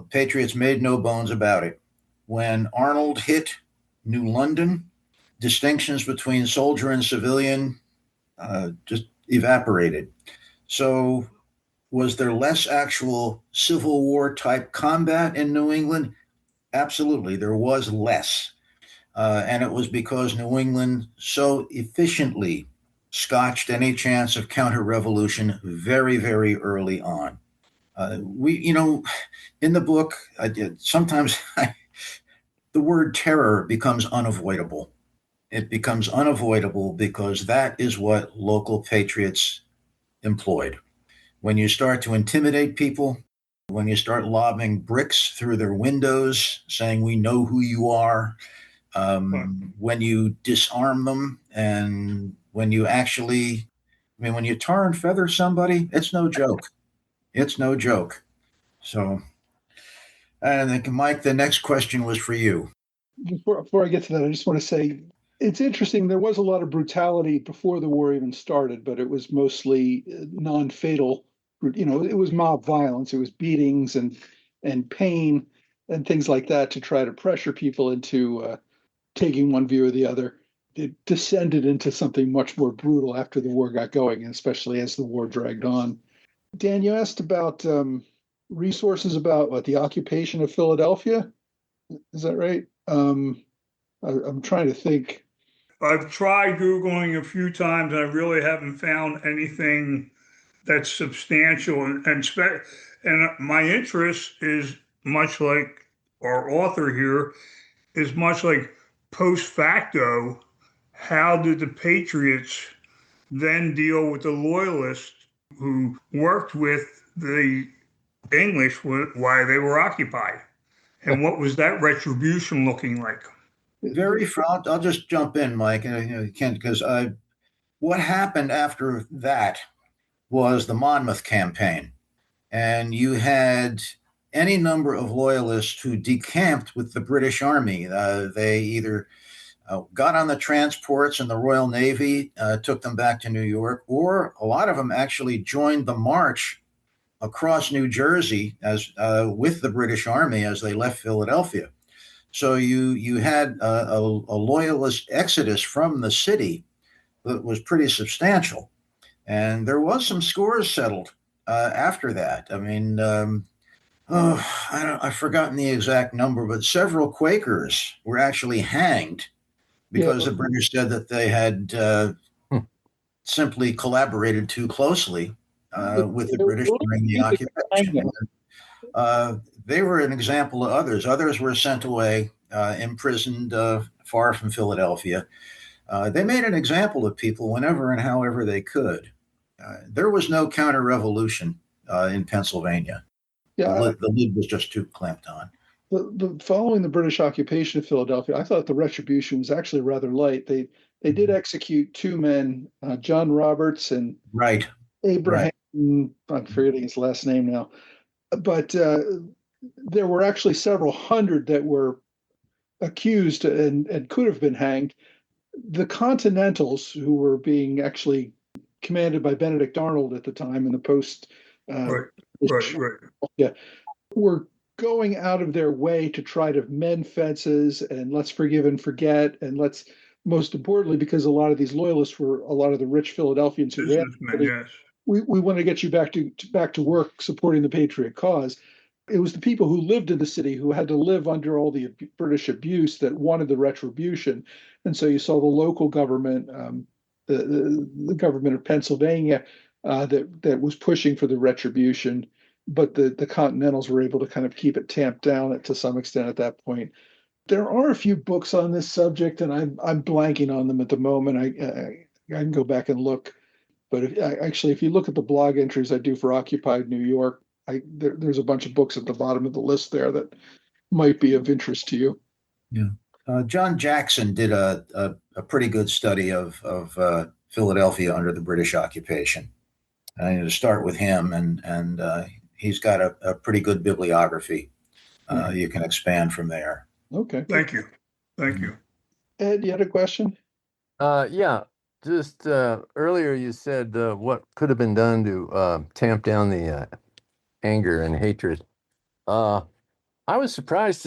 Patriots made no bones about it. When Arnold hit New London, distinctions between soldier and civilian just evaporated. So was there less actual Civil War type combat in New England? Absolutely, there was less. And it was because New England so efficiently scotched any chance of counter-revolution very, very early on. In the book, sometimes the word terror becomes unavoidable. It becomes unavoidable because that is what local patriots employed. When you start to intimidate people, when you start lobbing bricks through their windows, saying, "We know who you are," when you disarm them, and when you when you tar and feather somebody, it's no joke. It's no joke. So, I think, Mike, the next question was for you. Before I get to that, I just want to say it's interesting. There was a lot of brutality before the war even started, but it was mostly non-fatal. It was mob violence. It was beatings and pain and things like that to try to pressure people into taking one view or the other. It descended into something much more brutal after the war got going, and especially as the war dragged on. Dan, you asked about resources about the occupation of Philadelphia. Is that right? I'm trying to think. I've tried Googling a few times and I really haven't found anything that's substantial. And my interest is much like our author here, is much like post facto. How did the Patriots then deal with the loyalists who worked with the English while they were occupied? And what was that retribution looking like? I'll just jump in, Mike, and Kent, because what happened after that was the Monmouth campaign. And you had any number of loyalists who decamped with the British Army. They either got on the transports and the Royal Navy took them back to New York, or a lot of them actually joined the march across New Jersey as with the British Army as they left Philadelphia. So you had a loyalist exodus from the city that was pretty substantial, and there was some scores settled after that. I mean, I've forgotten the exact number, but several Quakers were actually hanged because the British said that they had simply collaborated too closely with the British during the occupation. They were an example of others. Others were sent away, imprisoned far from Philadelphia. They made an example of people whenever and however they could. There was no counter-revolution in Pennsylvania. The lid was just too clamped on. Following the British occupation of Philadelphia, I thought the retribution was actually rather light. They did execute two men, John Roberts and Abraham. Right. I'm forgetting his last name now, but there were actually several hundred that were accused and could have been hanged. The Continentals, who were being actually commanded by Benedict Arnold at the time in the post, were going out of their way to try to mend fences and let's forgive and forget, and let's, most importantly, because a lot of these loyalists were a lot of the rich Philadelphians who ran. Yes. We want to get you back to work supporting the Patriot cause. It was the people who lived in the city who had to live under all the British abuse that wanted the retribution, and so you saw the local government, the government of Pennsylvania, that was pushing for the retribution, but the Continentals were able to kind of keep it tamped down to some extent at that point. There are a few books on this subject, and I'm blanking on them at the moment. I can go back and look. But if you look at the blog entries I do for Occupied New York, there's a bunch of books at the bottom of the list there that might be of interest to you. Yeah. John Jackson did a pretty good study of Philadelphia under the British occupation. I need to start with him, and he's got a pretty good bibliography. You can expand from there. Okay. Thank you. Ed, you had a question? Yeah. Just earlier you said what could have been done to tamp down the anger and hatred. I was surprised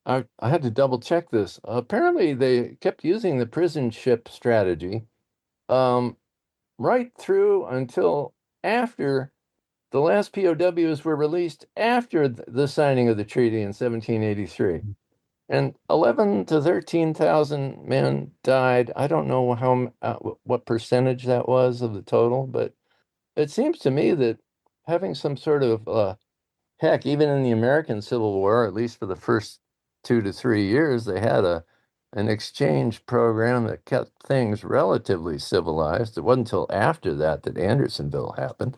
I had to double check this. Apparently they kept using the prison ship strategy right through until after the last POWs were released after the signing of the treaty in 1783. And 11 to 13,000 men died. I don't know what percentage that was of the total, but it seems to me that having some sort of heck, even in the American Civil War, at least for the first 2 to 3 years, they had an exchange program that kept things relatively civilized. It wasn't until after that Andersonville happened.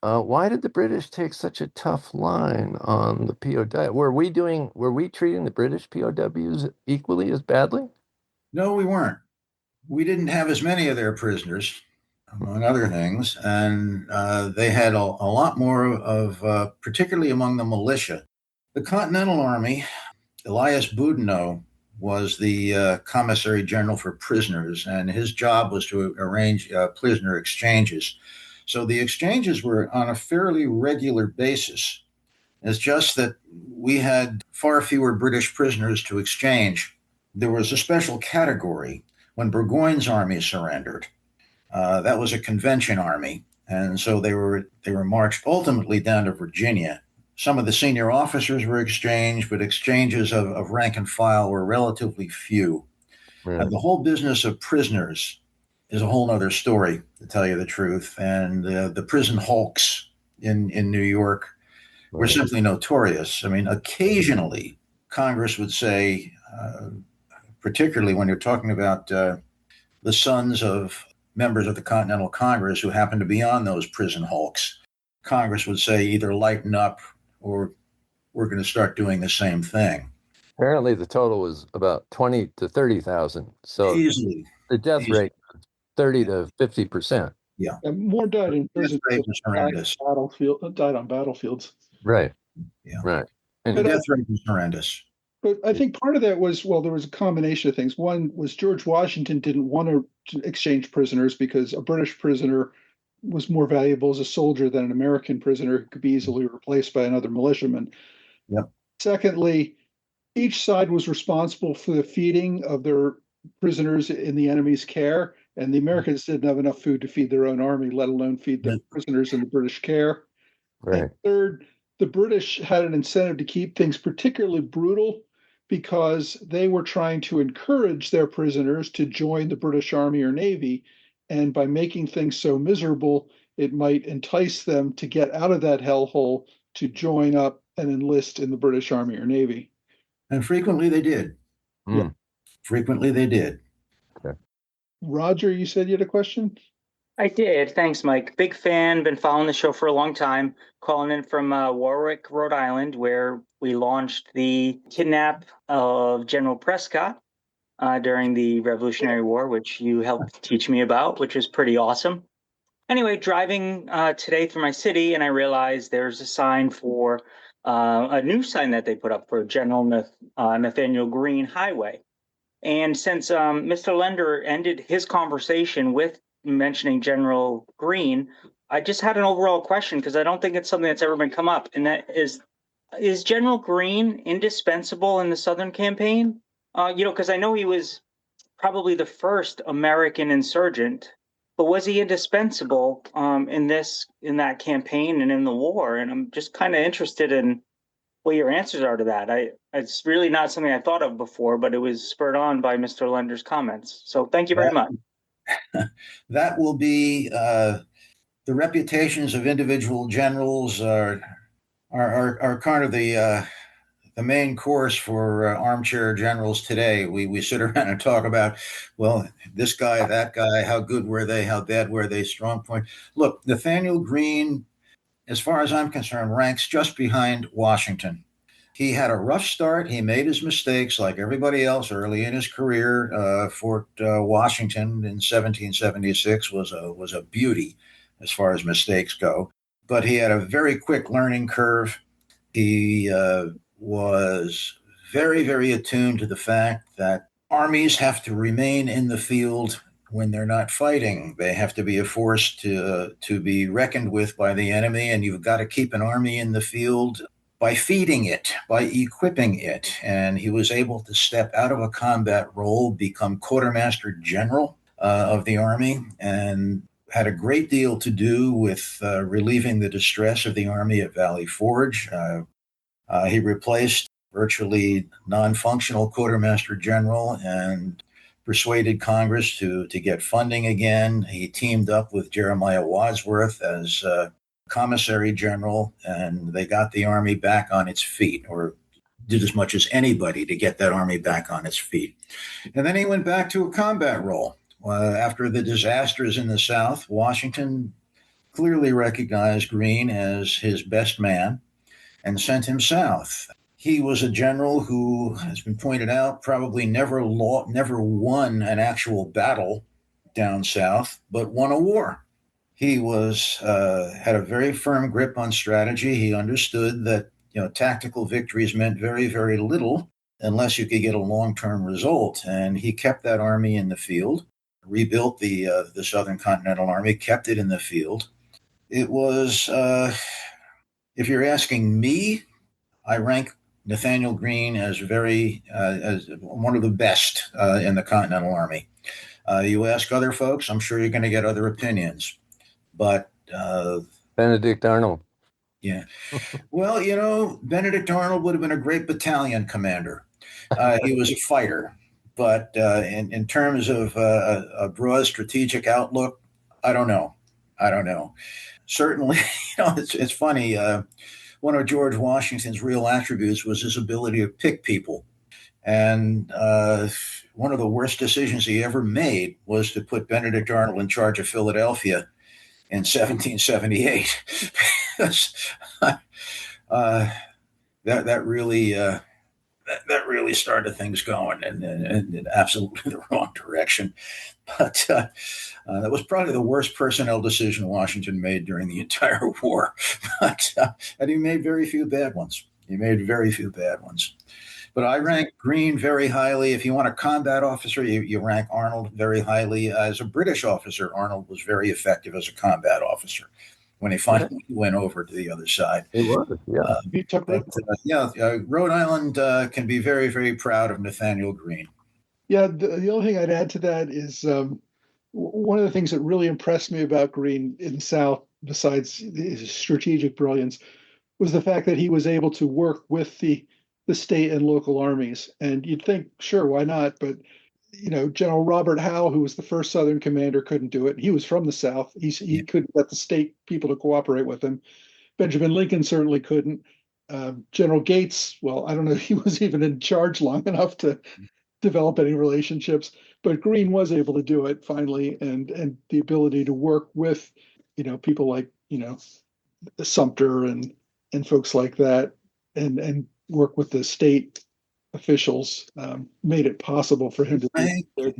Why did the British take such a tough line on the POW? Were we treating the British POWs equally as badly? No, we weren't. We didn't have as many of their prisoners, among other things, and they had a lot more of, particularly among the militia. The Continental Army, Elias Boudinot was the commissary general for prisoners, and his job was to arrange prisoner exchanges. So the exchanges were on a fairly regular basis. It's just that we had far fewer British prisoners to exchange. There was a special category when Burgoyne's army surrendered. That was a convention army, and so they were marched ultimately down to Virginia. Some of the senior officers were exchanged, but exchanges of rank and file were relatively few. Right. And the whole business of prisoners is a whole other story, to tell you the truth. And the prison hulks in New York were simply notorious. I mean, occasionally Congress would say, particularly when you're talking about the sons of members of the Continental Congress who happened to be on those prison hulks. Congress would say either lighten up or we're going to start doing the same thing. Apparently, the total was about 20 to 30,000. So Easily. the death rate, 30 to 50%. Yeah. And more died in The death prison. rate was horrendous. Died on battlefields. Right. Yeah. Right. The And death rate was horrendous. But I think part of that was, well, there was a combination of things. One was George Washington didn't want to exchange prisoners because a British prisoner was more valuable as a soldier than an American prisoner who could be easily replaced by another militiaman. Yep. Secondly, each side was responsible for the feeding of their prisoners in the enemy's care, and the Americans didn't have enough food to feed their own army, let alone feed the prisoners in the British care. right. And third, the British had an incentive to keep things particularly brutal because they were trying to encourage their prisoners to join the British Army or Navy. And by making things so miserable, it might entice them to get out of that hellhole to join up and enlist in the British Army or Navy. And frequently they did. Hmm. Frequently they did. Roger, you said you had a question? I did. Thanks, Mike. Big fan. Been following the show for a long time. Calling in from Warwick, Rhode Island, where we launched the kidnap of General Prescott during the Revolutionary War, which you helped teach me about, which was pretty awesome. Anyway, driving today through my city, and I realized there's a sign for a new sign that they put up for General Nathaniel Greene Highway. And since Mr. Lender ended his conversation with mentioning General Greene, I just had an overall question because I don't think it's something that's ever been come up. And that is General Greene indispensable in the Southern campaign? Because I know he was probably the first American insurgent, but was he indispensable in that campaign and in the war? And I'm just kind of interested in what your answers are to that. It's really not something I thought of before, but it was spurred on by Mr. Lender's comments. So thank you very much. That will be the reputations of individual generals are kind of the main course for armchair generals today. We sit around and talk about, well, this guy, that guy, how good were they, how bad were they, strong point. Look, Nathaniel Greene, as far as I'm concerned, ranks just behind Washington. He had a rough start. He made his mistakes like everybody else early in his career. Fort Washington in 1776 was a beauty as far as mistakes go. But he had a very quick learning curve. He was very, very attuned to the fact that armies have to remain in the field when they're not fighting. They have to be a force to be reckoned with by the enemy, and you've got to keep an army in the field by feeding it, by equipping it. And he was able to step out of a combat role, become quartermaster general of the army, and had a great deal to do with relieving the distress of the army at Valley Forge. He replaced virtually non-functional quartermaster general and persuaded Congress to get funding again. He teamed up with Jeremiah Wadsworth as commissary general, and they got the army back on its feet, or did as much as anybody to get that army back on its feet. And then he went back to a combat role. After the disasters in the South, Washington clearly recognized Greene as his best man and sent him south. He was a general who, has been pointed out, probably never won an actual battle down south, but won a war. He had a very firm grip on strategy. He understood that tactical victories meant very, very little unless you could get a long-term result. And he kept that army in the field, rebuilt the Southern Continental Army, kept it in the field. It was, if you're asking me, I rank Nathaniel Greene as as one of the best in the Continental Army. You ask other folks, I'm sure you're going to get other opinions. But Benedict Arnold. Yeah. Well, Benedict Arnold would have been a great battalion commander. He was a fighter. But in terms of a broad strategic outlook, I don't know. Certainly, it's funny. One of George Washington's real attributes was his ability to pick people. And one of the worst decisions he ever made was to put Benedict Arnold in charge of Philadelphia in 1778. Because, that really that really started things going in absolutely the wrong direction. But that was probably the worst personnel decision Washington made during the entire war. And he made very few bad ones. He made very few bad ones. But I rank Greene very highly. If you want a combat officer, you rank Arnold very highly. As a British officer, Arnold was very effective as a combat officer when he finally went over to the other side. It was, yeah. Rhode Island can be very, very proud of Nathaniel Greene. Yeah, the only thing I'd add to that is one of the things that really impressed me about Greene in the South, besides his strategic brilliance, was the fact that he was able to work with the state and local armies. And you'd think, sure, why not? But General Robert Howe, who was the first Southern commander, couldn't do it. He was from the South. He couldn't get the state people to cooperate with him. Benjamin Lincoln certainly couldn't. General Gates, well, I don't know if he was even in charge long enough to develop any relationships, but Greene was able to do it finally, and the ability to work with, people like, Sumter and folks like that, and work with the state officials made it possible for him to do it.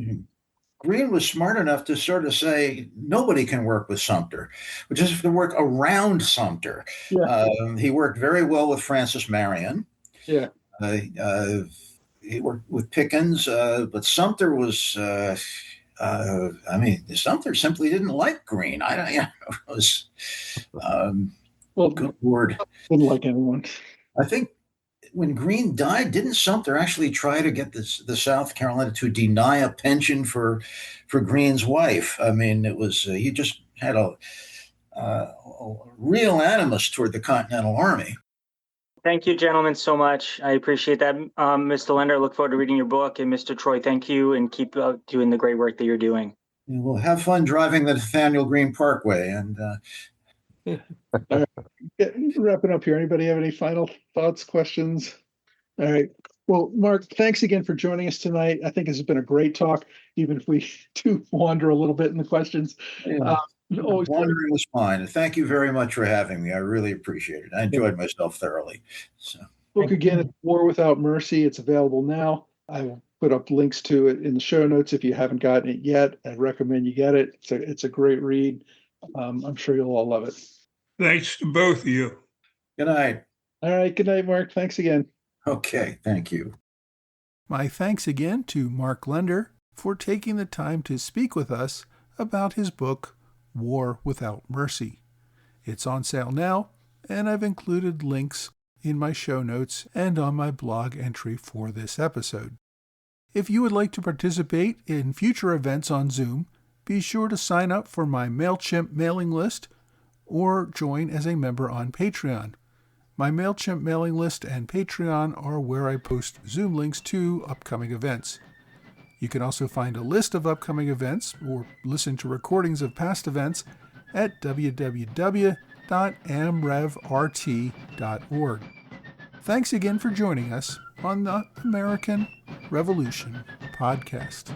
Greene was smart enough to sort of say nobody can work with Sumter, but just to work around Sumter. Yeah. He worked very well with Francis Marion. Yeah. He worked with Pickens, but Sumter was. Sumter simply didn't like Greene. It was. Good word. Didn't like anyone. I think when Greene died, didn't Sumter actually try to get the South Carolina to deny a pension for Greene's wife? I mean, it was he just had a real animus toward the Continental Army. Thank you, gentlemen, so much. I appreciate that. Mr. Lender, I look forward to reading your book. And Mr. Troy, thank you, and keep doing the great work that you're doing. We'll have fun driving the Nathaniel Greene Parkway. And wrapping up here. Anybody have any final thoughts, questions? All right. Well, Mark, thanks again for joining us tonight. I think this has been a great talk, even if we do wander a little bit in the questions. Wandering was fine. And thank you very much for having me. I really appreciate it. I enjoyed myself thoroughly. So, book again, War Without Mercy. It's available now. I will put up links to it in the show notes if you haven't gotten it yet. I recommend you get it. It's a great read. I'm sure you'll all love it. Thanks to both of you. Good night. All right. Good night, Mark. Thanks again. Okay. Thank you. My thanks again to Mark Lender for taking the time to speak with us about his book, War Without Mercy. It's on sale now, and I've included links in my show notes and on my blog entry for this episode. If you would like to participate in future events on Zoom, be sure to sign up for my MailChimp mailing list or join as a member on Patreon. My MailChimp mailing list and Patreon are where I post Zoom links to upcoming events. You can also find a list of upcoming events or listen to recordings of past events at www.amrevrt.org. Thanks again for joining us on the American Revolution podcast.